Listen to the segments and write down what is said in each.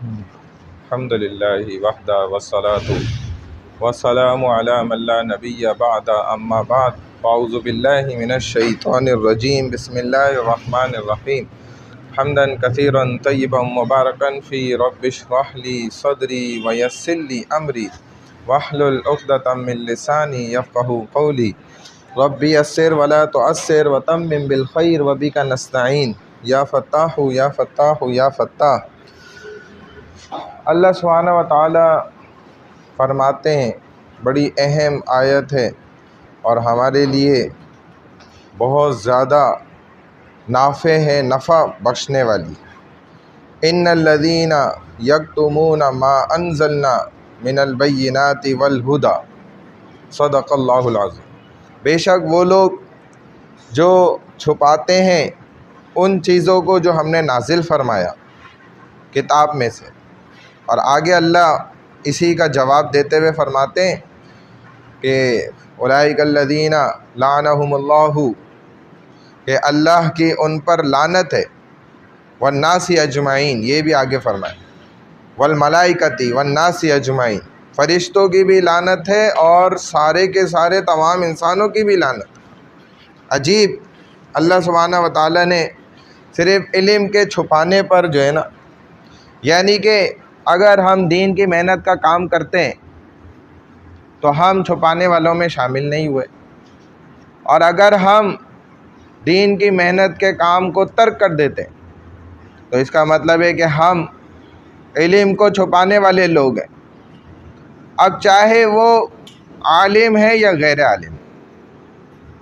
الحمد للہ وحدہ والصلاة والسلام علی من لا نبی بعد اما بعد اعوذ باللہ من الشیطان الرجیم بسم اللہ الرحمن الرحیم حمدا کثیرا طیبا مبارکا فی رب اشرح لی صدری ویسر لی امری واحلل عقدۃ من لسانی یفقہوا قولی رب یسر ولا تعسر وتمم بالخیر وبک نستعین یا فتاح یا فتاح یا فتاح۔ اللہ سبحانہ و تعالی فرماتے ہیں، بڑی اہم آیت ہے اور ہمارے لیے بہت زیادہ نافع ہے، نفع بخشنے والی۔ ان الذین یکتمون ما انزلنا من البینات والہدی صدق اللہ العظیم۔ بے شک وہ لوگ جو چھپاتے ہیں ان چیزوں کو جو ہم نے نازل فرمایا کتاب میں سے، اور آگے اللہ اسی کا جواب دیتے ہوئے فرماتے ہیں کہ اولئک الذین لعنہم اللہ، کہ اللہ کی ان پر لعنت ہے، والناس اجمعین، یہ بھی آگے فرمائے، والملائکۃ والناس اجمعین، فرشتوں کی بھی لعنت ہے اور سارے کے سارے تمام انسانوں کی بھی لعنت۔ عجیب، اللہ سبحانہ و تعالیٰ نے صرف علم کے چھپانے پر جو ہے نا، یعنی کہ اگر ہم دین کی محنت کا کام کرتے ہیں تو ہم چھپانے والوں میں شامل نہیں ہوئے، اور اگر ہم دین کی محنت کے کام کو ترک کر دیتے ہیں تو اس کا مطلب ہے کہ ہم علم کو چھپانے والے لوگ ہیں۔ اب چاہے وہ عالم ہے یا غیر عالم،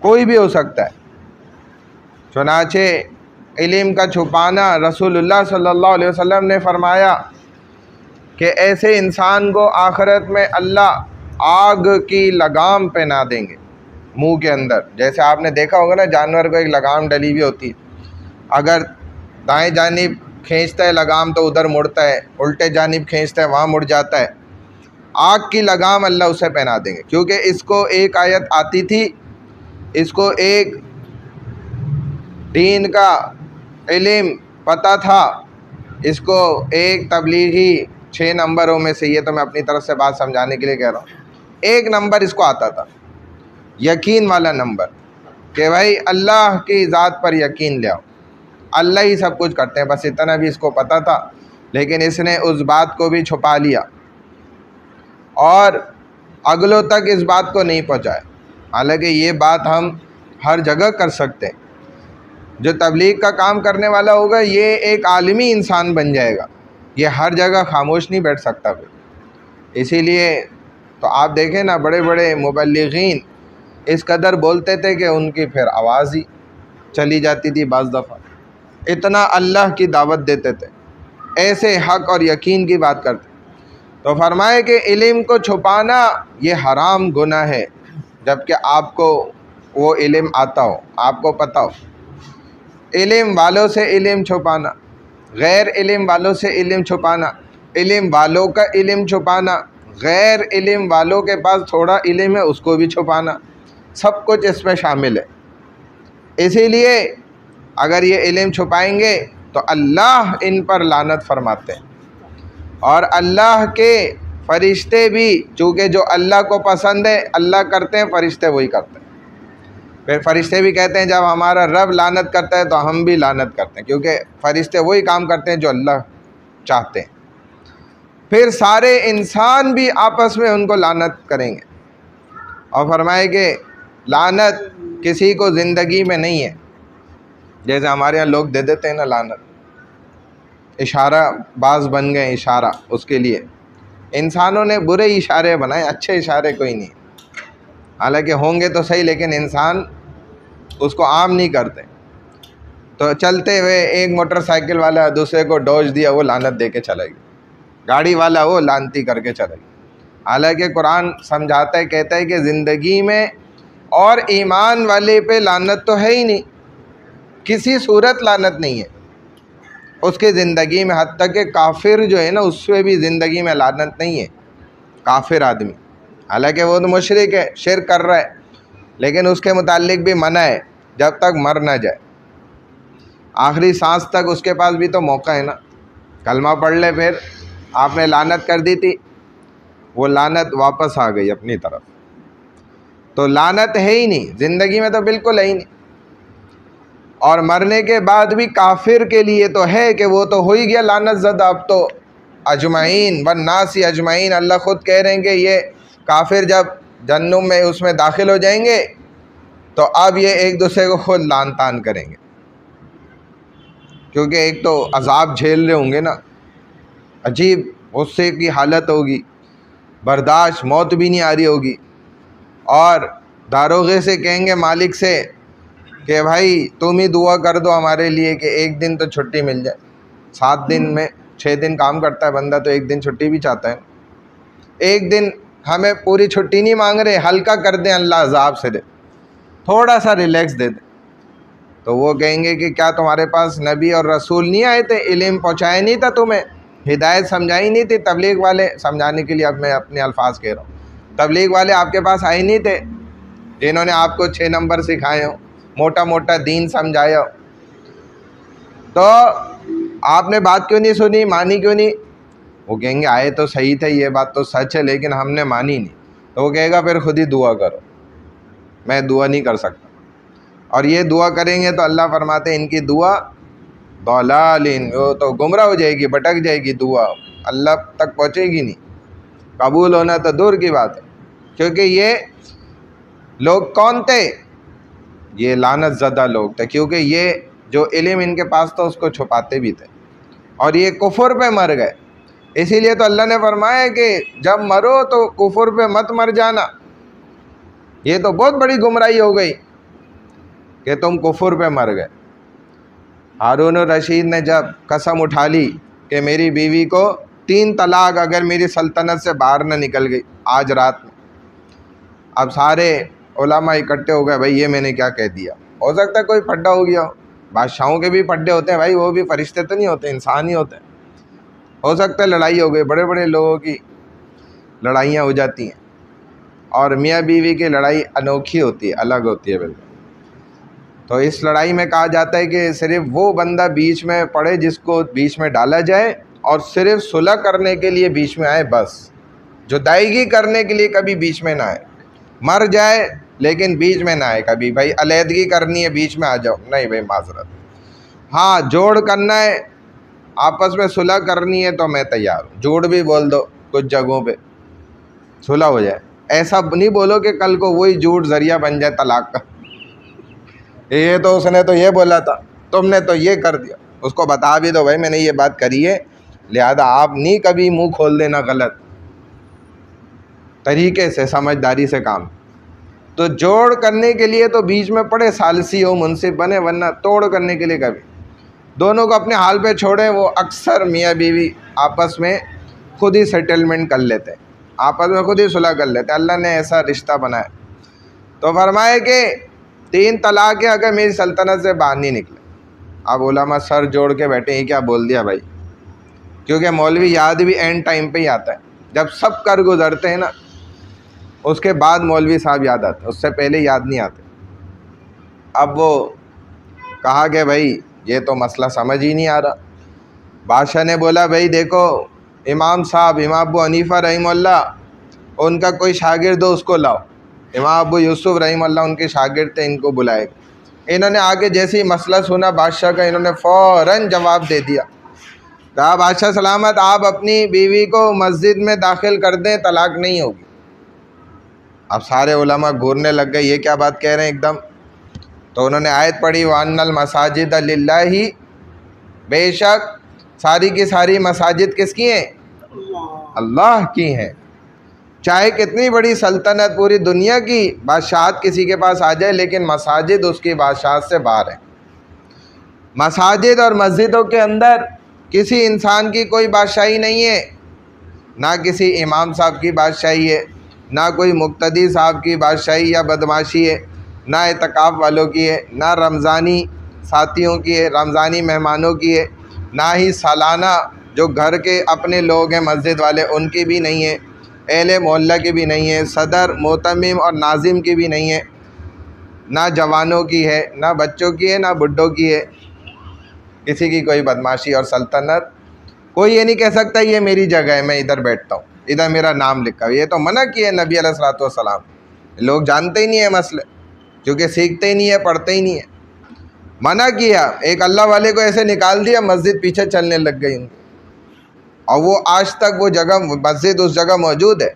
کوئی بھی ہو سکتا ہے۔ چنانچہ علم کا چھپانا، رسول اللہ صلی اللہ علیہ وسلم نے فرمایا کہ ایسے انسان کو آخرت میں اللہ آگ کی لگام پہنا دیں گے منہ کے اندر۔ جیسے آپ نے دیکھا ہوگا نا، جانور کو ایک لگام ڈلی ہوئی ہوتی ہے، اگر دائیں جانب کھینچتا ہے لگام تو ادھر مڑتا ہے، الٹے جانب کھینچتا ہے وہاں مڑ جاتا ہے۔ آگ کی لگام اللہ اسے پہنا دیں گے، کیونکہ اس کو ایک آیت آتی تھی، اس کو ایک دین کا علم پتہ تھا، اس کو ایک تبلیغی 6 نمبروں میں سے، یہ تو میں اپنی طرف سے بات سمجھانے کے لیے کہہ رہا ہوں، ایک نمبر اس کو آتا تھا، یقین والا نمبر، کہ بھائی اللہ کی ذات پر یقین لے آؤ، اللہ ہی سب کچھ کرتے ہیں، بس اتنا بھی اس کو پتہ تھا۔ لیکن اس نے اس بات کو بھی چھپا لیا اور اگلوں تک اس بات کو نہیں پہنچایا۔ حالانکہ یہ بات ہم ہر جگہ کر سکتے ہیں۔ جو تبلیغ کا کام کرنے والا ہوگا یہ ایک عالمی انسان بن جائے گا، یہ ہر جگہ خاموش نہیں بیٹھ سکتا پھر۔ اسی لیے تو آپ دیکھیں نا، بڑے بڑے مبلغین اس قدر بولتے تھے کہ ان کی پھر آواز ہی چلی جاتی تھی بعض دفعہ، اتنا اللہ کی دعوت دیتے تھے، ایسے حق اور یقین کی بات کرتے۔ تو فرمائے کہ علم کو چھپانا یہ حرام گناہ ہے، جبکہ آپ کو وہ علم آتا ہو، آپ کو پتہ ہو۔ علم والوں سے علم چھپانا، غیر علم والوں سے علم چھپانا، علم والوں کا علم چھپانا، غیر علم والوں کے پاس تھوڑا علم ہے اس کو بھی چھپانا، سب کچھ اس میں شامل ہے۔ اسی لیے اگر یہ علم چھپائیں گے تو اللہ ان پر لعنت فرماتے ہیں، اور اللہ کے فرشتے بھی، چونکہ جو اللہ کو پسند ہے اللہ کرتے ہیں، فرشتے وہی کرتے ہیں۔ پھر فرشتے بھی کہتے ہیں جب ہمارا رب لعنت کرتا ہے تو ہم بھی لعنت کرتے ہیں، کیونکہ فرشتے وہی کام کرتے ہیں جو اللہ چاہتے ہیں۔ پھر سارے انسان بھی آپس میں ان کو لعنت کریں گے، اور فرمائے کہ لعنت کسی کو زندگی میں نہیں ہے، جیسے ہمارے یہاں لوگ دے دیتے ہیں نا لعنت، اشارہ بعض بن گئے اشارہ اس کے لیے۔ انسانوں نے برے اشارے بنائے، اچھے اشارے کوئی نہیں، حالانکہ ہوں گے تو صحیح، لیکن انسان اس کو عام نہیں کرتے۔ تو چلتے ہوئے ایک موٹر سائیکل والا دوسرے کو ڈوج دیا، وہ لعنت دے کے چلا گیا، گاڑی والا وہ لعنتی کر کے چلا گیا۔ حالانکہ قرآن سمجھاتا ہے، کہتا ہے کہ زندگی میں اور ایمان والے پہ لعنت تو ہے ہی نہیں، کسی صورت لعنت نہیں ہے اس کی زندگی میں، حتیٰ کہ کافر جو ہے نا اس پہ بھی زندگی میں لعنت نہیں ہے، کافر آدمی، حالانکہ وہ تو مشرک ہے، شرک کر رہا ہے، لیکن اس کے متعلق بھی منع ہے جب تک مر نہ جائے، آخری سانس تک اس کے پاس بھی تو موقع ہے نا، کلمہ پڑھ لے پھر آپ نے لعنت کر دی تھی، وہ لعنت واپس آ گئی اپنی طرف. تو لعنت ہے ہی نہیں زندگی میں، تو بالکل ہے ہی نہیں. اور مرنے کے بعد بھی کافر کے لیے تو ہے کہ وہ تو ہو ہی گیا لعنت زدہ. اب تو اجمعین والناس اجمعین، اللہ خود کہہ رہے ہیں کہ یہ کافر جب جہنم میں اس میں داخل ہو جائیں گے تو اب یہ ایک دوسرے کو خود لعن طعن کریں گے، کیونکہ ایک تو عذاب جھیل رہے ہوں گے نا، عجیب غصے کی حالت ہوگی، برداشت موت بھی نہیں آ رہی ہوگی. اور داروغے سے کہیں گے مالک سے کہ بھائی تم ہی دعا کر دو ہمارے لیے کہ ایک دن تو چھٹی مل جائے. 7 دن میں 6 دن کام کرتا ہے بندہ، تو ایک دن چھٹی بھی چاہتا ہے. ایک دن ہمیں پوری چھٹی نہیں مانگ رہے، ہلکا کر دیں اللہ عذاب سے، دے تھوڑا سا ریلیکس دے دیں. تو وہ کہیں گے کہ کیا تمہارے پاس نبی اور رسول نہیں آئے تھے، علم پہنچائے نہیں تھا تمہیں، ہدایت سمجھائی نہیں تھی؟ تبلیغ والے، سمجھانے کے لیے اب میں اپنے الفاظ کہہ رہا ہوں، تبلیغ والے آپ کے پاس آئے نہیں تھے جنہوں نے آپ کو 6 نمبر سکھائے ہوں، موٹا موٹا دین سمجھایا ہو؟ تو آپ نے بات کیوں نہیں سنی، مانی کیوں نہیں؟ وہ کہیں گے آئے تو صحیح تھے، یہ بات تو سچ ہے، لیکن ہم نے مانی نہیں. تو وہ کہے گا پھر خود ہی دعا کرو، میں دعا نہیں کر سکتا. اور یہ دعا کریں گے تو اللہ فرماتے ہیں ان کی دعا ضلالین، وہ تو گمراہ ہو جائے گی، بھٹک جائے گی، دعا اللہ تک پہنچے گی نہیں، قبول ہونا تو دور کی بات ہے. کیونکہ یہ لوگ کون تھے؟ یہ لعنت زدہ لوگ تھے، کیونکہ یہ جو علم ان کے پاس تھا اس کو چھپاتے بھی تھے، اور یہ کفر پہ مر گئے. اسی لیے تو اللہ نے فرمایا کہ جب مرو تو کفر پہ مت مر جانا. یہ تو بہت بڑی گمراہی ہو گئی کہ تم کفر پہ مر گئے. ہارون الرشید نے جب قسم اٹھا لی کہ میری بیوی کو 3 طلاق اگر میری سلطنت سے باہر نہ نکل گئی آج رات میں، اب سارے علماء اکٹھے ہو گئے، بھائی یہ میں نے کیا کہہ دیا. ہو سکتا ہے کوئی پھڈا ہو گیا ہو، بادشاہوں کے بھی پھڈے ہوتے ہیں بھائی، وہ بھی فرشتے تو نہیں ہوتے، انسان ہی ہوتے ہیں. ہو سکتا ہے لڑائی ہو گئی، بڑے بڑے لوگوں کی لڑائیاں ہو جاتی ہیں، اور میاں بیوی کی لڑائی انوکھی ہوتی ہے، الگ ہوتی ہے بالکل. تو اس لڑائی میں کہا جاتا ہے کہ صرف وہ بندہ بیچ میں پڑے جس کو بیچ میں ڈالا جائے، اور صرف صلح کرنے کے لیے بیچ میں آئے، بس جدائیگی کرنے کے لیے کبھی بیچ میں نہ آئے. مر جائے لیکن بیچ میں نہ آئے کبھی، بھائی علیحدگی کرنی ہے بیچ میں آ جاؤ، نہیں بھائی معذرت. ہاں جوڑ کرنا ہے، آپس میں صلح کرنی ہے تو میں تیار ہوں، جھوٹ بھی بول دو کچھ جگہوں پہ صلح ہو جائے. ایسا نہیں بولو کہ کل کو وہی جھوٹ ذریعہ بن جائے طلاق کا، یہ تو اس نے تو یہ بولا تھا، تم نے تو یہ کر دیا. اس کو بتا بھی دو بھائی میں نے یہ بات کری ہے، لہذا آپ نہیں کبھی منہ کھول دینا غلط طریقے سے، سمجھداری سے کام. تو جوڑ کرنے کے لیے تو بیچ میں پڑے، ثالثی ہو منصف بنے، ورنہ توڑ کرنے کے لیے کبھی. دونوں کو اپنے حال پہ چھوڑیں، وہ اکثر میاں بیوی آپس میں خود ہی سیٹلمنٹ کر لیتے ہیں، آپس میں خود ہی صلح کر لیتے ہیں. اللہ نے ایسا رشتہ بنایا. تو فرمائے کہ 3 طلاق اگر میری سلطنت سے باہر نہیں نکلے. اب علماء سر جوڑ کے بیٹھے ہیں کیا بول دیا بھائی، کیونکہ مولوی یاد بھی اینڈ ٹائم پہ ہی آتا ہے، جب سب کر گزرتے ہیں نا اس کے بعد مولوی صاحب یاد آتے، اس سے پہلے یاد نہیں آتے. اب وہ کہا کہ بھائی یہ تو مسئلہ سمجھ ہی نہیں آ رہا. بادشاہ نے بولا بھائی دیکھو امام صاحب، امام ابو حنیفہ رحمہ اللہ، ان کا کوئی شاگرد ہو اس کو لاؤ. امام ابو یوسف رحمہ اللہ ان کے شاگرد تھے، ان کو بلائے. انہوں نے آگے جیسے ہی مسئلہ سنا بادشاہ کا، انہوں نے فوراً جواب دے دیا. کہا بادشاہ سلامت، آپ اپنی بیوی کو مسجد میں داخل کر دیں، طلاق نہیں ہوگی. اب سارے علماء گھورنے لگ گئے، یہ کیا بات کہہ رہے ہیں ایک دم. تو انہوں نے آیت پڑھی وَأَنَّ الْمَسَاجِدَ لِلَّهِ، بے شک ساری کی ساری مساجد کس کی ہیں؟ اللہ کی ہیں. چاہے کتنی بڑی سلطنت پوری دنیا کی بادشاہت کسی کے پاس آ جائے، لیکن مساجد اس کی بادشاہت سے باہر ہیں. مساجد اور مسجدوں کے اندر کسی انسان کی کوئی بادشاہی نہیں ہے، نہ کسی امام صاحب کی بادشاہی ہے، نہ کوئی مقتدی صاحب کی بادشاہی یا بدماشی ہے، نہ اعتکاف والوں کی ہے، نہ رمضانی ساتھیوں کی ہے، رمضانی مہمانوں کی ہے، نہ ہی سالانہ جو گھر کے اپنے لوگ ہیں مسجد والے ان کی بھی نہیں ہے، اہل محلہ کی بھی نہیں ہے، صدر معتمم اور ناظم کی بھی نہیں ہے، نہ جوانوں کی ہے، نہ بچوں کی ہے، نہ بڈھوں کی ہے. کسی کی کوئی بدماشی اور سلطنت کوئی یہ نہیں کہہ سکتا یہ میری جگہ ہے میں ادھر بیٹھتا ہوں، ادھر میرا نام لکھا ہو۔ یہ تو منع کیا ہے نبی علیہ الصلوۃ والسلام۔ لوگ جانتے ہی نہیں ہیں مسئلے، کیونکہ سیکھتے ہی نہیں ہے، پڑھتے ہی نہیں ہے۔ منع کیا، ایک اللہ والے کو ایسے نکال دیا، مسجد پیچھے چلنے لگ گئی ان کی، اور وہ آج تک وہ جگہ مسجد اس جگہ موجود ہے۔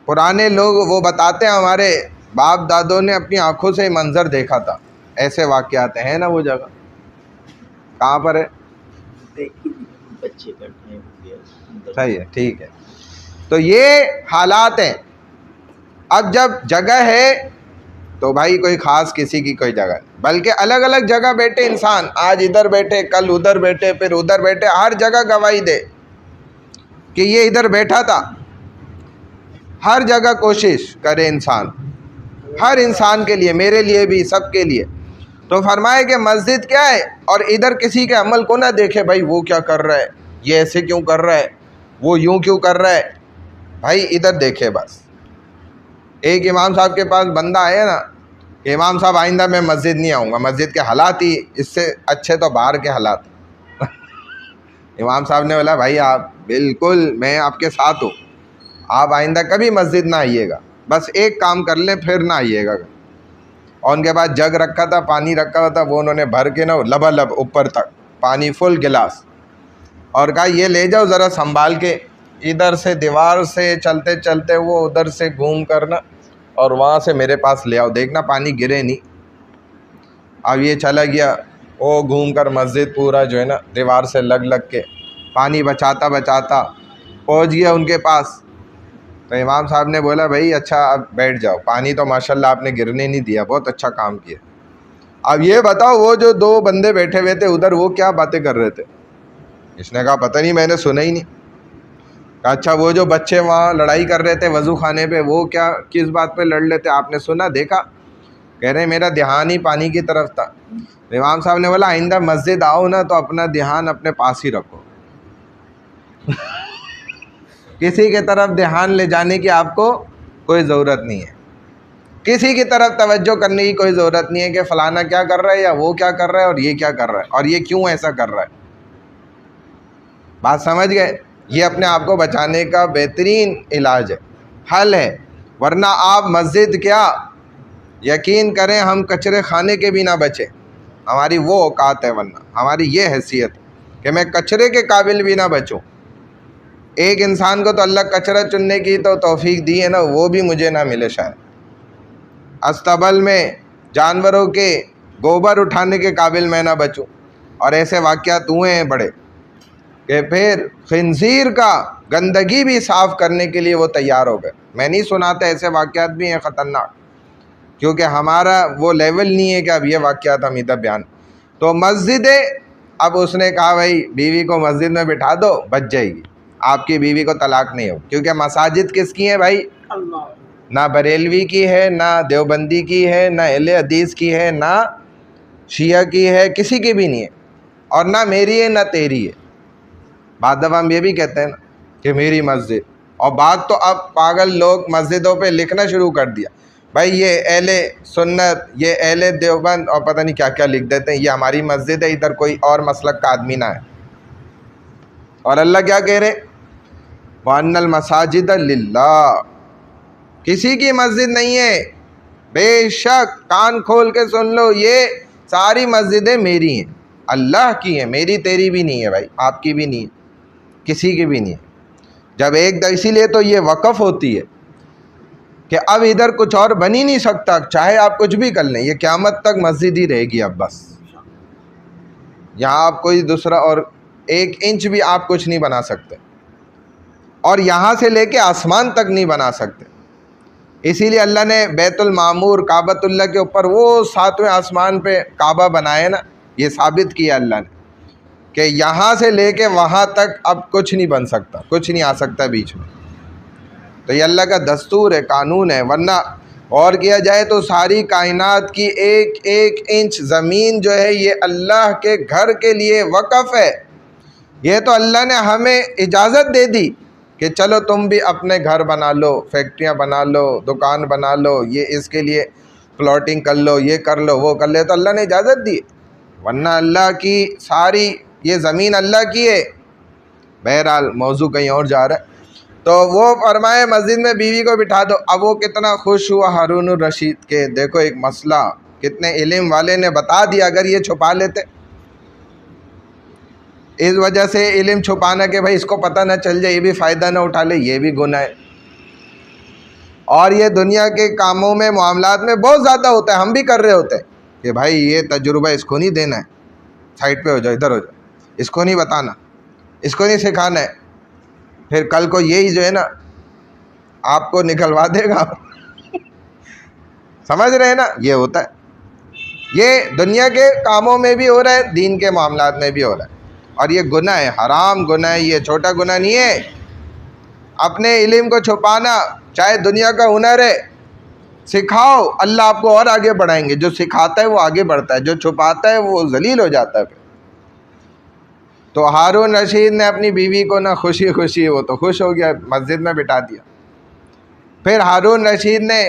پرانے لوگ وہ بتاتے ہیں ہمارے باپ دادوں نے اپنی آنکھوں سے منظر دیکھا تھا، ایسے واقعات ہیں نا۔ وہ جگہ کہاں پر ہے؟ صحیح ہے، ٹھیک ہے۔ تو یہ حالات ہیں۔ اب جب جگہ ہے تو بھائی کوئی خاص کسی کی کوئی جگہ نہیں، بلکہ الگ الگ جگہ بیٹھے انسان، آج ادھر بیٹھے، کل ادھر بیٹھے، پھر ادھر بیٹھے، ہر جگہ گواہی دے کہ یہ ادھر بیٹھا تھا۔ ہر جگہ کوشش کرے انسان، ہر انسان کے لیے، میرے لیے بھی، سب کے لیے۔ تو فرمائے کہ مسجد کیا ہے، اور ادھر کسی کے عمل کو نہ دیکھے، بھائی وہ کیا کر رہا ہے، یہ ایسے کیوں کر رہا ہے، وہ یوں کیوں کر رہا ہے، بھائی ادھر دیکھے بس۔ ایک امام صاحب کے پاس بندہ آیا نا کہ امام صاحب آئندہ میں مسجد نہیں آؤں گا، مسجد کے حالات ہی اس سے اچھے تو باہر کے حالات۔ امام صاحب نے بولا بھائی آپ بالکل، میں آپ کے ساتھ ہوں، آپ آئندہ کبھی مسجد نہ آئیے گا، بس ایک کام کر لیں پھر نہ آئیے گا۔ اور ان کے پاس جگ رکھا تھا، پانی رکھا ہوا تھا، وہ انہوں نے بھر کے نا لبالب اوپر تک پانی، فل گلاس، اور کہا یہ لے جاؤ ذرا سنبھال کے، ادھر سے دیوار سے چلتے چلتے وہ ادھر سے گھوم کرنا اور وہاں سے میرے پاس لے آؤ، دیکھنا پانی گرے نہیں۔ اب یہ چلا گیا، وہ گھوم کر مسجد پورا جو ہے نا دیوار سے لگ لگ کے پانی بچاتا بچاتا پہنچ گیا ان کے پاس۔ تو امام صاحب نے بولا بھائی اچھا اب بیٹھ جاؤ، پانی تو ماشاءاللہ آپ نے گرنے نہیں دیا، بہت اچھا کام کیا۔ اب یہ بتاؤ وہ جو دو بندے بیٹھے ہوئے تھے ادھر، وہ کیا باتیں کر رہے تھے؟ اس نے کہا پتہ نہیں، میں نے سنا ہی نہیں۔ کہا اچھا وہ جو بچے وہاں لڑائی کر رہے تھے وضو خانے پہ، وہ کیا کس بات پہ لڑ رہے تھے، آپ نے سنا دیکھا؟ کہہ رہے میرا دھیان ہی پانی کی طرف تھا۔ امام صاحب نے بولا آئندہ مسجد آؤ نا تو اپنا دھیان اپنے پاس ہی رکھو، کسی کی طرف دھیان لے جانے کی آپ کو کوئی ضرورت نہیں ہے، کسی کی طرف توجہ کرنے کی کوئی ضرورت نہیں ہے کہ فلانا کیا کر رہا ہے یا وہ کیا کر رہا ہے اور یہ کیا کر رہا ہے اور یہ کیوں ایسا کر رہا ہے۔ بات سمجھ گئے؟ یہ اپنے آپ کو بچانے کا بہترین علاج ہے، حل ہے۔ ورنہ آپ مسجد کیا، یقین کریں ہم کچرے خانے کے بھی نہ بچیں، ہماری وہ اوقات ہے، ورنہ ہماری یہ حیثیت کہ میں کچرے کے قابل بھی نہ بچوں۔ ایک انسان کو تو اللہ کچرا چننے کی تو توفیق دی ہے نا، وہ بھی مجھے نہ ملے شاید۔ استبل میں جانوروں کے گوبر اٹھانے کے قابل میں نہ بچوں، اور ایسے واقعات ہوئے ہیں بڑے کہ پھر خنزیر کا گندگی بھی صاف کرنے کے لیے وہ تیار ہو گئے۔ میں نہیں سناتا، ایسے واقعات بھی ہیں خطرناک، کیونکہ ہمارا وہ لیول نہیں ہے کہ اب یہ واقعات ہم ادھر بیان۔ تو مسجد، اب اس نے کہا بھائی بیوی کو مسجد میں بٹھا دو، بچ جائے گی، آپ کی بیوی کو طلاق نہیں ہو، کیونکہ مساجد کس کی ہیں بھائی؟ نہ بریلوی کی ہے، نہ دیوبندی کی ہے، نہ اہل حدیث کی ہے، نہ شیعہ کی ہے، کسی کی بھی نہیں ہے، اور نہ میری ہے نہ تیری ہے۔ بعد دفعہ ہم یہ بھی کہتے ہیں نا کہ میری مسجد، اور بات تو اب پاگل لوگ مسجدوں پہ لکھنا شروع کر دیا، بھائی یہ اہل سنت، یہ اہل دیوبند، اور پتہ نہیں کیا کیا لکھ دیتے ہیں، یہ ہماری مسجد ہے، ادھر کوئی اور مسلک کا آدمی نہ ہے۔ اور اللہ کیا کہہ رہے؟ وَأَنَّ الْمَسَاجِدَ لِلَّهِ، کسی کی مسجد نہیں ہے، بے شک، کان کھول کے سن لو، یہ ساری مسجدیں میری ہیں، اللہ کی ہیں، میری تیری بھی نہیں ہے بھائی، آپ کی بھی نہیں ہے، کسی کی بھی نہیں ہے۔ جب ایک اسی لیے تو یہ وقف ہوتی ہے کہ اب ادھر کچھ اور بن ہی نہیں سکتا، چاہے آپ کچھ بھی کر لیں، یہ قیامت تک مسجد ہی رہے گی اب بس، یہاں آپ کوئی دوسرا اور 1 انچ بھی آپ کچھ نہیں بنا سکتے، اور یہاں سے لے کے آسمان تک نہیں بنا سکتے۔ اسی لیے اللہ نے بیت المعمور کعبۃ اللہ کے اوپر وہ 7ویں آسمان پہ کعبہ بنائے نا، یہ ثابت کیا اللہ نے کہ یہاں سے لے کے وہاں تک اب کچھ نہیں بن سکتا، کچھ نہیں آ سکتا بیچ میں۔ تو یہ اللہ کا دستور ہے، قانون ہے۔ ورنہ غور کیا جائے تو ساری کائنات کی 1 انچ زمین جو ہے یہ اللہ کے گھر کے لیے وقف ہے۔ یہ تو اللہ نے ہمیں اجازت دے دی کہ چلو تم بھی اپنے گھر بنا لو، فیکٹریاں بنا لو، دکان بنا لو، یہ اس کے لیے پلاٹنگ کر لو، یہ کر لو، وہ کر لے، تو اللہ نے اجازت دی۔ ورنہ اللہ کی ساری یہ زمین اللہ کی ہے، بہرحال موضوع کہیں اور جا رہا ہے. تو وہ فرمائے مسجد میں بیوی کو بٹھا دو. اب وہ کتنا خوش ہوا ہارون الرشید کے دیکھو ایک مسئلہ کتنے علم والے نے بتا دیا. اگر یہ چھپا لیتے, اس وجہ سے علم چھپانا کہ بھائی اس کو پتہ نہ چل جائے, یہ بھی فائدہ نہ اٹھا لے, یہ بھی گناہ ہے. اور یہ دنیا کے کاموں میں معاملات میں بہت زیادہ ہوتا ہے. ہم بھی کر رہے ہوتے ہیں کہ بھائی یہ تجربہ اس کو نہیں دینا ہے, سائڈ پہ ہو جاؤ, ادھر ہو جاؤ, اس کو نہیں بتانا, اس کو نہیں سکھانا ہے. پھر کل کو یہی جو ہے نا آپ کو نکلوا دے گا. سمجھ رہے ہیں نا, یہ ہوتا ہے. یہ دنیا کے کاموں میں بھی ہو رہا ہے, دین کے معاملات میں بھی ہو رہا ہے. اور یہ گناہ ہے, حرام گناہ ہے, یہ چھوٹا گناہ نہیں ہے. اپنے علم کو چھپانا, چاہے دنیا کا ہنر ہے, سکھاؤ, اللہ آپ کو اور آگے بڑھائیں گے. جو سکھاتا ہے وہ آگے بڑھتا ہے, جو چھپاتا ہے وہ ذلیل ہو جاتا ہے. تو ہارون رشید نے اپنی بیوی کو نہ خوشی خوشی, وہ تو خوش ہو گیا, مسجد میں بٹھا دیا. پھر ہارون رشید نے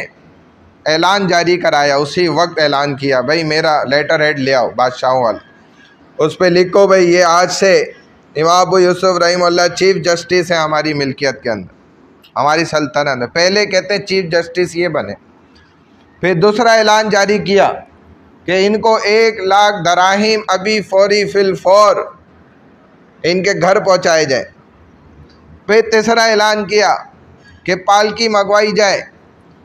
اعلان جاری کرایا, اسی وقت اعلان کیا, بھائی میرا لیٹر ہیڈ لے آؤ بادشاہوں والا, اس پہ لکھو بھائی یہ آج سے امام ابو یوسف رحمہ اللہ چیف جسٹس ہیں ہماری ملکیت کے اندر, ہماری سلطنت میں. پہلے کہتے ہیں چیف جسٹس یہ بنے. پھر دوسرا اعلان جاری کیا کہ ان کو 1,00,000 دراہیم ابھی فوری فی الفور ان کے گھر پہنچائے جائیں. پھر تیسرا اعلان کیا کہ پالکی منگوائی جائے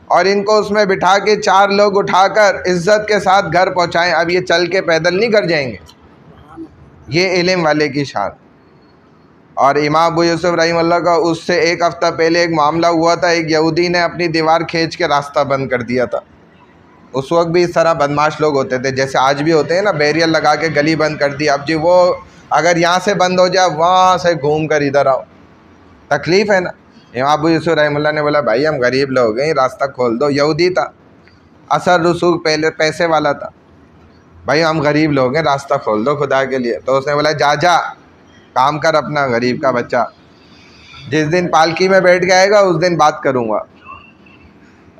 اور ان کو اس میں بٹھا کے 4 لوگ اٹھا کر عزت کے ساتھ گھر پہنچائیں. اب یہ چل کے پیدل نہیں گھر جائیں گے. یہ علم والے کی شان. اور امام ابو یوسف رحمہ اللہ کا اس سے 1 ہفتہ پہلے ایک معاملہ ہوا تھا, ایک یہودی نے اپنی دیوار کھینچ کے راستہ بند کر دیا تھا. اس وقت بھی اس طرح بدماش لوگ ہوتے تھے جیسے آج بھی ہوتے ہیں نا, بیریئر لگا کے گلی بند کر دی. اب جی وہ اگر یہاں سے بند ہو جائے وہاں سے گھوم کر ادھر آؤ, تکلیف ہے نا. امام ابو یوسف رحمہ اللہ نے بولا بھائی ہم غریب لوگ ہیں, راستہ کھول دو. یہودی تھا, اثر رسوخ پہلے پیسے والا تھا, بھائی ہم غریب لوگ ہیں, راستہ کھول دو خدا کے لیے. تو اس نے بولا جا کام کر اپنا, غریب کا بچہ, جس دن پالکی میں بیٹھ کے آئے گا اس دن بات کروں گا.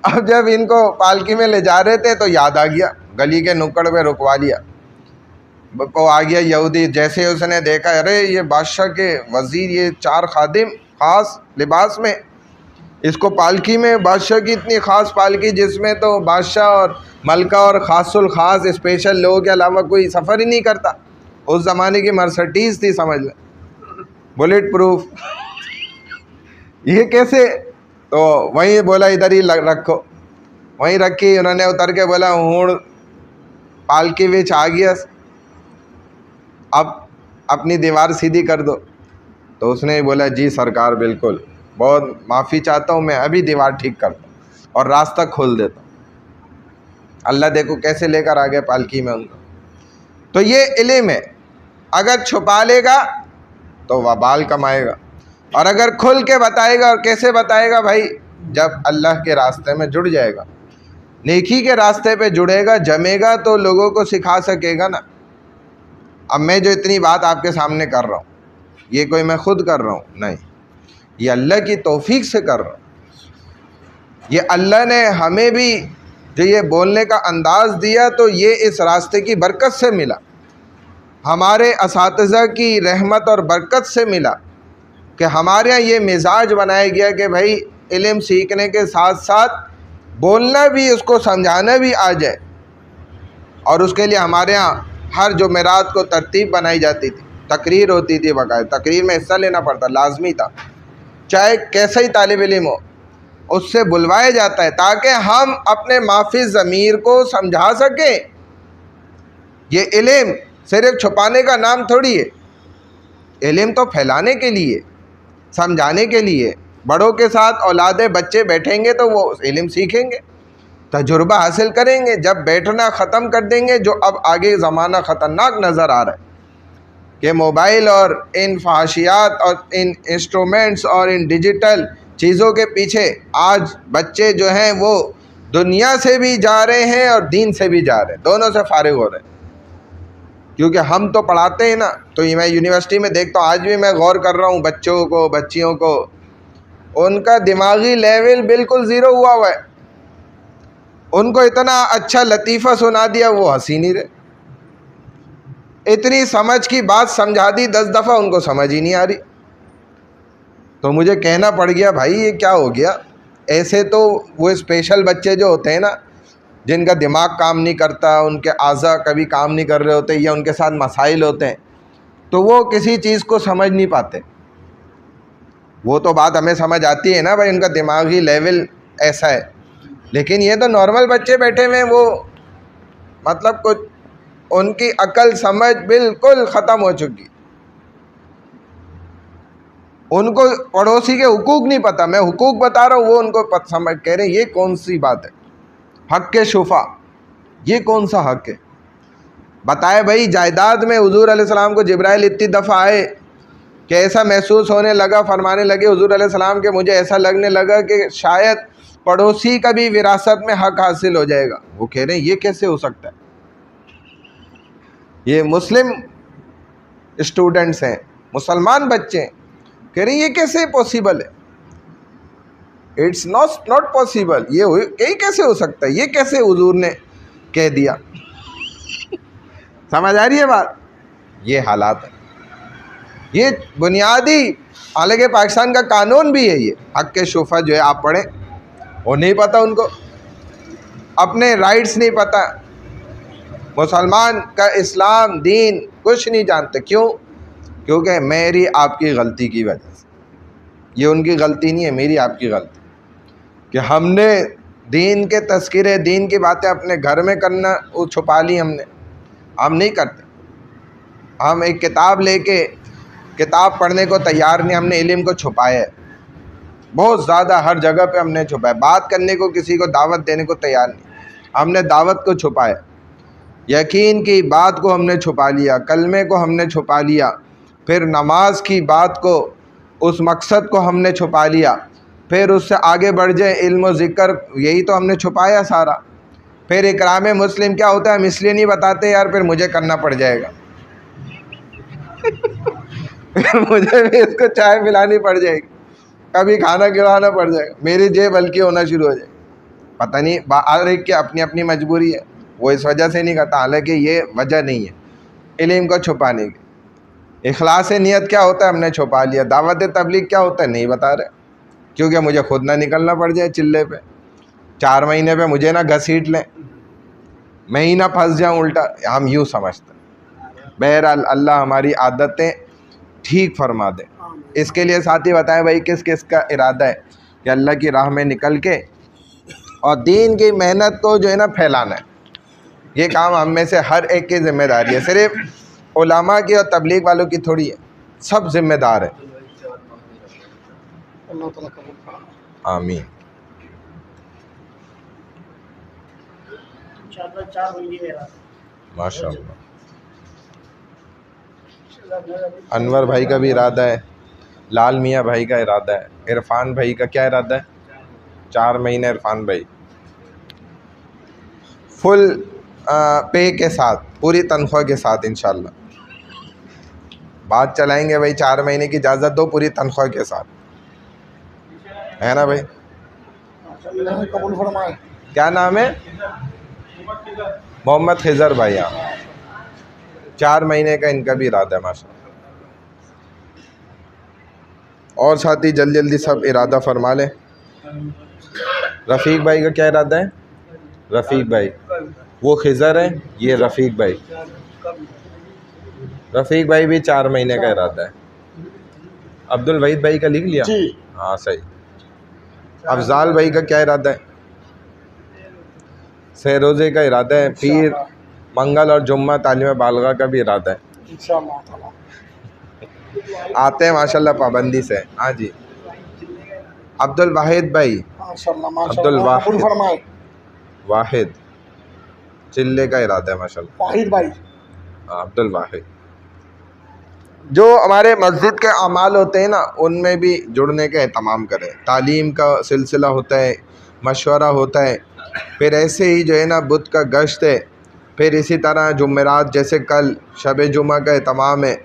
اب جب ان کو پالکی میں لے جا رہے تھے تو یاد آ گیا, گلی کے نکڑ پہ رکوا لیا. وہ آ گیا یہودی, جیسے اس نے دیکھا ارے یہ بادشاہ کے وزیر, یہ 4 خادم خاص لباس میں, اس کو پالکی میں, بادشاہ کی اتنی خاص پالکی جس میں تو بادشاہ اور ملکہ اور خاص الخاص اسپیشل لوگوں کے علاوہ کوئی سفر ہی نہیں کرتا. اس زمانے کی مرسڈیز تھی سمجھ لیں, بلیٹ پروف. یہ کیسے؟ تو وہیں بولا ادھر ہی رکھو, وہیں رکھی. انہوں نے اتر کے بولا ہوں پالکی وچ آ گیا, اب اپنی دیوار سیدھی کر دو. تو اس نے بولا جی سرکار بالکل, بہت معافی چاہتا ہوں, میں ابھی دیوار ٹھیک کرتا ہوں اور راستہ کھول دیتا ہوں. اللہ دیکھو کیسے لے کر آ گئے پالکی میں ان کو. تو یہ علم ہے, اگر چھپا لے گا تو وبال کمائے گا, اور اگر کھل کے بتائے گا. اور کیسے بتائے گا بھائی؟ جب اللہ کے راستے میں جڑ جائے گا, نیکی کے راستے پہ جڑے گا, جمے گا, تو لوگوں کو سکھا سکے گا نا. اب میں جو اتنی بات آپ کے سامنے کر رہا ہوں, یہ کوئی میں خود کر رہا ہوں نہیں, یہ اللہ کی توفیق سے کر رہا ہوں. یہ اللہ نے ہمیں بھی جو یہ بولنے کا انداز دیا تو یہ اس راستے کی برکت سے ملا, ہمارے اساتذہ کی رحمت اور برکت سے ملا کہ ہمارے یہاں یہ مزاج بنایا گیا کہ بھائی علم سیکھنے کے ساتھ ساتھ بولنا بھی, اس کو سمجھانا بھی آ جائے. اور اس کے لیے ہمارے ہاں ہر جمعرات کو ترتیب بنائی جاتی تھی, تقریر ہوتی تھی باقاعدہ, تقریر میں حصہ لینا پڑتا, لازمی تھا, چاہے کیسا ہی طالب علم ہو, اس سے بلوایا جاتا ہے تاکہ ہم اپنے معافی ضمیر کو سمجھا سکیں. یہ علم صرف چھپانے کا نام تھوڑی ہے, علم تو پھیلانے کے لیے, سمجھانے کے لیے. بڑوں کے ساتھ اولادیں بچے بیٹھیں گے تو وہ علم سیکھیں گے, تجربہ حاصل کریں گے. جب بیٹھنا ختم کر دیں گے, جو اب آگے زمانہ خطرناک نظر آ رہا ہے کہ موبائل اور ان فحاشیات اور ان انسٹرومنٹس اور ان ڈیجیٹل چیزوں کے پیچھے آج بچے جو ہیں وہ دنیا سے بھی جا رہے ہیں اور دین سے بھی جا رہے ہیں, دونوں سے فارغ ہو رہے ہیں. کیونکہ ہم تو پڑھاتے ہیں نا, تو میں یونیورسٹی میں دیکھتا ہوں, آج بھی میں غور کر رہا ہوں بچوں کو, بچیوں کو, ان کا دماغی لیول بالکل زیرو ہوا ہے. ان کو اتنا اچھا لطیفہ سنا دیا وہ ہنسی نہیں رہے, اتنی سمجھ کی بات سمجھا دی 10 دفعہ ان کو سمجھ ہی نہیں آ رہی. تو مجھے کہنا پڑ گیا بھائی یہ کیا ہو گیا. ایسے تو وہ اسپیشل بچے جو ہوتے ہیں نا, جن کا دماغ کام نہیں کرتا, ان کے اعضاء کبھی کام نہیں کر رہے ہوتے, یا ان کے ساتھ مسائل ہوتے ہیں, تو وہ کسی چیز کو سمجھ نہیں پاتے. وہ تو بات ہمیں سمجھ آتی ہے نا بھائی, ان کا دماغی لیول ایسا ہے. لیکن یہ تو نارمل بچے بیٹھے ہوئے ہیں, وہ مطلب کچھ ان کی عقل سمجھ بالکل ختم ہو چکی. ان کو پڑوسی کے حقوق نہیں پتہ, میں حقوق بتا رہا ہوں, وہ ان کو سمجھ کہہ رہے ہیں یہ کون سی بات ہے, حق کے شفا, یہ کون سا حق ہے. بتائے بھائی, جائیداد میں حضور علیہ السلام کو جبرائیل اتنی دفعہ آئے کہ ایسا محسوس ہونے لگا, فرمانے لگے حضور علیہ السلام کہ مجھے ایسا لگنے لگا کہ شاید پڑوسی کا بھی وراثت میں حق حاصل ہو جائے گا. وہ کہہ رہے ہیں یہ کیسے ہو سکتا ہے. یہ مسلم اسٹوڈنٹس ہیں, مسلمان بچے ہیں, کہہ رہے ہیں یہ کیسے پاسبل ہے. اٹس ناٹ پاسبل, یہ کیسے ہو سکتا ہے, یہ کیسے حضور نے کہہ دیا. سمجھ آ رہی ہے بات. یہ حالات ہے, یہ بنیادی, حالانکہ پاکستان کا قانون بھی ہے یہ حق کے شفا جو ہے, آپ پڑھیں, وہ نہیں پتہ ان کو, اپنے رائٹس نہیں پتہ. مسلمان کا اسلام دین کچھ نہیں جانتے. کیوں؟ کیونکہ میری آپ کی غلطی کی وجہ سے. یہ ان کی غلطی نہیں ہے, میری آپ کی غلطی, کہ ہم نے دین کے تذکرے, دین کی باتیں اپنے گھر میں کرنا وہ چھپا لی ہم نے. ہم نہیں کرتے. ہم ایک کتاب لے کے کتاب پڑھنے کو تیار نہیں, ہم نے علم کو چھپایا ہے بہت زیادہ, ہر جگہ پہ ہم نے چھپایا. بات کرنے کو, کسی کو دعوت دینے کو تیار نہیں, ہم نے دعوت کو چھپایا. یقین کی بات کو ہم نے چھپا لیا, کلمے کو ہم نے چھپا لیا, پھر نماز کی بات کو, اس مقصد کو ہم نے چھپا لیا, پھر اس سے آگے بڑھ جائیں علم و ذکر, یہی تو ہم نے چھپایا سارا. پھر اکرام مسلم کیا ہوتا ہے ہم اس لیے نہیں بتاتے یار, پھر مجھے کرنا پڑ جائے گا, پھر مجھے بھی اس کو چائے پلانی پڑ جائے گی, کبھی کھانا کھلانا پڑ جائے گا, میری جیب ہلکی ہونا شروع ہو جائے گی. پتہ نہیں, ہر ایک کی اپنی اپنی مجبوری ہے, وہ اس وجہ سے نہیں کرتا. حالانکہ یہ وجہ نہیں ہے علم کو چھپانے کی. اخلاص نیت کیا ہوتا ہے ہم نے چھپا لیا. دعوت تبلیغ کیا ہوتا ہے نہیں بتا رہے, کیونکہ مجھے خود نہ نکلنا پڑ جائے چلے پہ, 4 مہینے پہ مجھے نہ گھسیٹ لیں, میں ہی نہ پھنس جاؤں الٹا. ہم یوں سمجھتے ہیں. بہرحال اللہ ہماری عادتیں ٹھیک فرما دے. اس کے لیے ساتھی بتائیں بھائی کس کس کا ارادہ ہے کہ اللہ کی راہ میں نکل کے اور دین کی محنت کو جو ہے نا پھیلانا ہے. یہ کام ہم میں سے ہر ایک کی ذمہ داری ہے, صرف علماء کی اور تبلیغ والوں کی تھوڑی ہے, سب ذمہ دار ہیں. آمین. ماشاء اللہ. انور بھائی کا بھی ارادہ ہے, لال میاں بھائی کا ارادہ ہے, عرفان بھائی کا کیا ارادہ ہے 4 مہینے. عرفان بھائی فل پے کے ساتھ, پوری تنخواہ کے ساتھ انشاءاللہ بات چلائیں گے. بھائی 4 مہینے کی اجازت دو پوری تنخواہ کے ساتھ, ہے نا بھائی. قبول فرمائے. کیا نام ہے؟ محمد خضر بھائی. 4 مہینے کا ان کا بھی ارادہ ہے ماشاء اللہ. اور ساتھی جلدی جلدی سب ارادہ فرما لیں. رفیق بھائی کا کیا ارادہ ہے؟ رفیق بھائی, وہ خضر ہے, یہ رفیق بھائی. رفیق بھائی بھی 4 مہینے کا ارادہ ہے. عبد الوحید بھائی کا لکھ لیا؟ ہاں صحیح. افضال بھائی کا کیا ارادہ ہے؟ سہروزے کا ارادہ ہے. پیر منگل اور جمعہ تعلیم بالغہ کا بھی ارادہ ہے. آتے ہیں ماشاءاللہ پابندی سے. ہاں جی. عبد الواحد بھائی, عبد الواحد واحد چلے کا ارادہ ہے ماشاءاللہ. واحد بھائی, عبد الواحد. جو ہمارے مسجد کے اعمال ہوتے ہیں نا ان میں بھی جڑنے کا اہتمام کریں. تعلیم کا سلسلہ ہوتا ہے, مشورہ ہوتا ہے, پھر ایسے ہی جو ہے نا بدھ کا گشت ہے, پھر اسی طرح جمعرات جیسے کل شب جمعہ کا اہتمام ہے,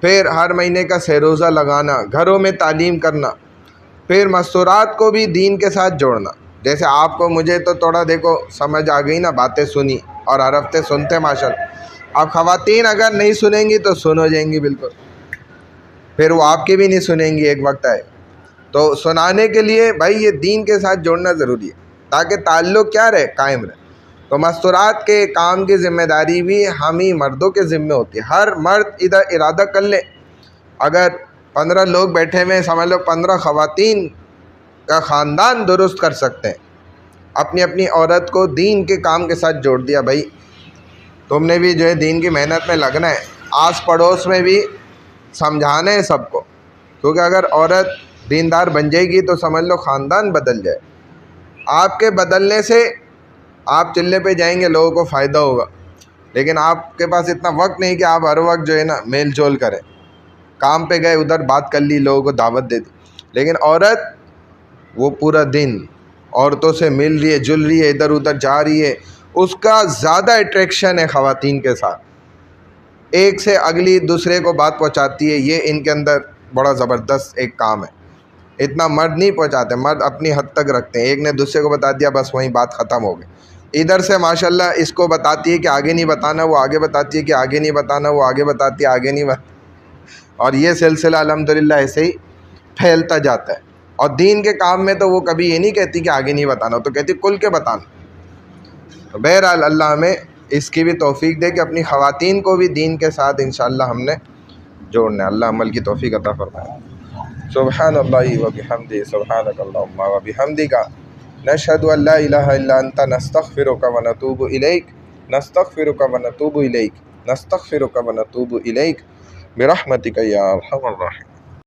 پھر ہر مہینے کا سہروزہ لگانا, گھروں میں تعلیم کرنا, پھر مستورات کو بھی دین کے ساتھ جوڑنا. جیسے آپ کو مجھے تو تھوڑا دیکھو سمجھ آ گئی نا, باتیں سنی اور ہر ہفتے سنتے ماشاءاللہ. اب خواتین اگر نہیں سنیں گی تو سن ہو جائیں گی بالکل, پھر وہ آپ کی بھی نہیں سنیں گی ایک وقت آئے. تو سنانے کے لیے بھائی یہ دین کے ساتھ جوڑنا ضروری ہے تاکہ تعلق کیا رہے، قائم رہے۔ تو مستورات کے کام کی ذمہ داری بھی ہم ہی مردوں کے ذمہ ہوتی ہے۔ ہر مرد ادھر ارادہ کر لے، اگر 15 لوگ بیٹھے ہوئے سمجھ لو 15 خواتین کا خاندان درست کر سکتے ہیں۔ اپنی اپنی عورت کو دین کے کام کے ساتھ جوڑ دیا، بھائی تم نے بھی جو ہے دین کی محنت میں لگنا ہے، آس پڑوس میں بھی سمجھانا ہے سب کو، کیونکہ اگر عورت دیندار بن جائے گی تو سمجھ لو خاندان بدل جائے۔ آپ کے بدلنے سے آپ چلے پہ جائیں گے، لوگوں کو فائدہ ہوگا، لیکن آپ کے پاس اتنا وقت نہیں کہ آپ ہر وقت جو ہے نا میل جول کریں۔ کام پہ گئے ادھر بات کر لی، لوگوں کو دعوت دے دی، لیکن عورت وہ پورا دن عورتوں سے مل رہی ہے، جل رہی ہے، ادھر ادھر جا رہی ہے، اس کا زیادہ اٹریکشن ہے خواتین کے ساتھ، ایک سے اگلی دوسرے کو بات پہنچاتی ہے۔ یہ ان کے اندر بڑا زبردست ایک کام ہے، اتنا مرد نہیں پہنچاتے، مرد اپنی حد تک رکھتے ہیں، ایک نے دوسرے کو بتا دیا بس وہیں بات ختم ہو گئی۔ ادھر سے ماشاءاللہ اس کو بتاتی ہے کہ آگے نہیں بتانا، وہ آگے بتاتی ہے کہ آگے نہیں بتانا، وہ آگے بتاتی ہے آگے نہیں اور یہ سلسلہ الحمدللہ ایسے ہی پھیلتا جاتا ہے۔ اور دین کے کام میں تو وہ کبھی یہ نہیں کہتی کہ آگے نہیں بتانا، تو کہتی کل کے بتانا۔ تو بہرحال اللہ ہمیں اس کی بھی توفیق دے کہ اپنی خواتین کو بھی دین کے ساتھ انشاءاللہ ہم نے جوڑنا ہے۔ اللہ عمل کی توفیق عطا فرمائے۔ سبحان اللہ و بحمدہ، سبحانک اللہم و بحمدک، نشہد ان لا الہ الا انت، نستغفرک و نتوب الیک، نستغفرک و نتوب الیک، نستغفرک و نتوب الیک، برحمتک یا ارحم الراحمین۔